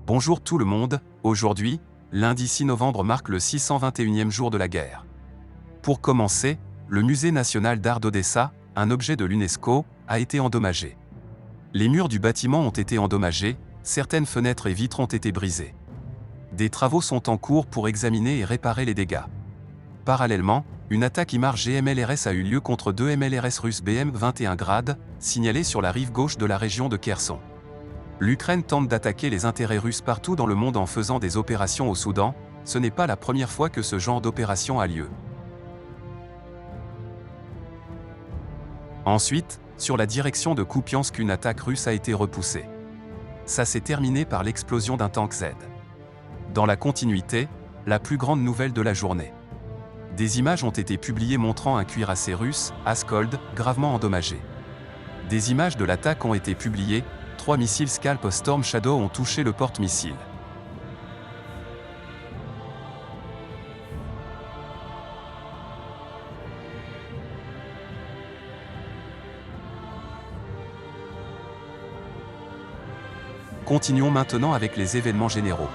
Bonjour tout le monde, aujourd'hui, lundi 6 novembre marque le 621e jour de la guerre. Pour commencer, le musée national d'art d'Odessa, un objet de l'UNESCO, a été endommagé. Les murs du bâtiment ont été endommagés, certaines fenêtres et vitres ont été brisées. Des travaux sont en cours pour examiner et réparer les dégâts. Parallèlement, une attaque IMARS-GMLRS a eu lieu contre 2 MLRS russes BM-21 grades, signalés sur la rive gauche de la région de Kherson. L'Ukraine tente d'attaquer les intérêts russes partout dans le monde en faisant des opérations au Soudan, ce n'est pas la première fois que ce genre d'opération a lieu. Ensuite, sur la direction de Kupiansk, une attaque russe a été repoussée. Ça s'est terminé par l'explosion d'un tank Z. Dans la continuité, la plus grande nouvelle de la journée. Des images ont été publiées montrant un cuirassé russe, Askold, gravement endommagé. Des images de l'attaque ont été publiées, 3 missiles Scalp Storm Shadow ont touché le porte-missile. Continuons maintenant avec les événements généraux.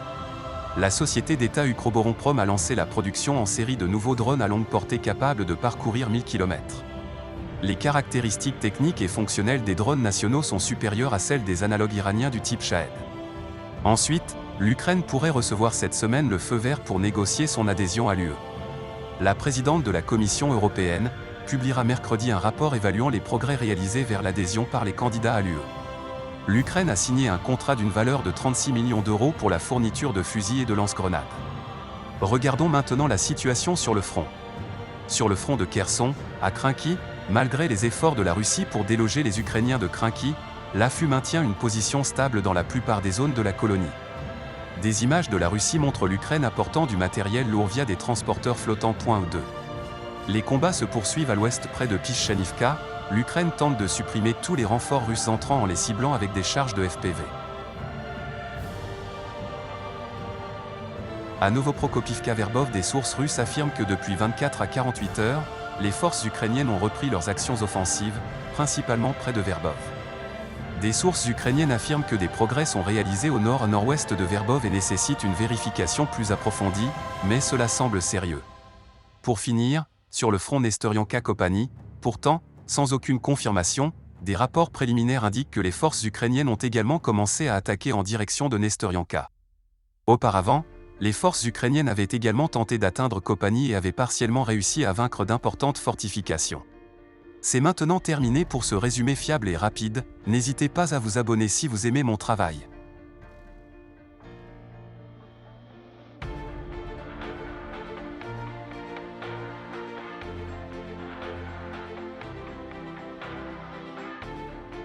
La société d'État Ukroboronprom a lancé la production en série de nouveaux drones à longue portée capables de parcourir 1000 km. Les caractéristiques techniques et fonctionnelles des drones nationaux sont supérieures à celles des analogues iraniens du type Shahed. Ensuite, l'Ukraine pourrait recevoir cette semaine le feu vert pour négocier son adhésion à l'UE. La présidente de la Commission européenne publiera mercredi un rapport évaluant les progrès réalisés vers l'adhésion par les candidats à l'UE. L'Ukraine a signé un contrat d'une valeur de 36 millions d'euros pour la fourniture de fusils et de lance-grenades. Regardons maintenant la situation sur le front. Sur le front de Kherson, à Krynki, malgré les efforts de la Russie pour déloger les Ukrainiens de Krynki, l'AFU maintient une position stable dans la plupart des zones de la colonie. Des images de la Russie montrent l'Ukraine apportant du matériel lourd via des transporteurs flottants. 2. Les combats se poursuivent à l'ouest près de Pishchanivka. L'Ukraine tente de supprimer tous les renforts russes entrant en les ciblant avec des charges de FPV. À Novoprokopivka-Verbov, des sources russes affirment que depuis 24 à 48 heures, les forces ukrainiennes ont repris leurs actions offensives, principalement près de Verbov. Des sources ukrainiennes affirment que des progrès sont réalisés au nord-nord-ouest de Verbov et nécessitent une vérification plus approfondie, mais cela semble sérieux. Pour finir, sur le front Nestoryanka-Kopani, pourtant, sans aucune confirmation, des rapports préliminaires indiquent que les forces ukrainiennes ont également commencé à attaquer en direction de Nestoryanka. Auparavant, les forces ukrainiennes avaient également tenté d'atteindre Kopani et avaient partiellement réussi à vaincre d'importantes fortifications. C'est maintenant terminé pour ce résumé fiable et rapide, n'hésitez pas à vous abonner si vous aimez mon travail.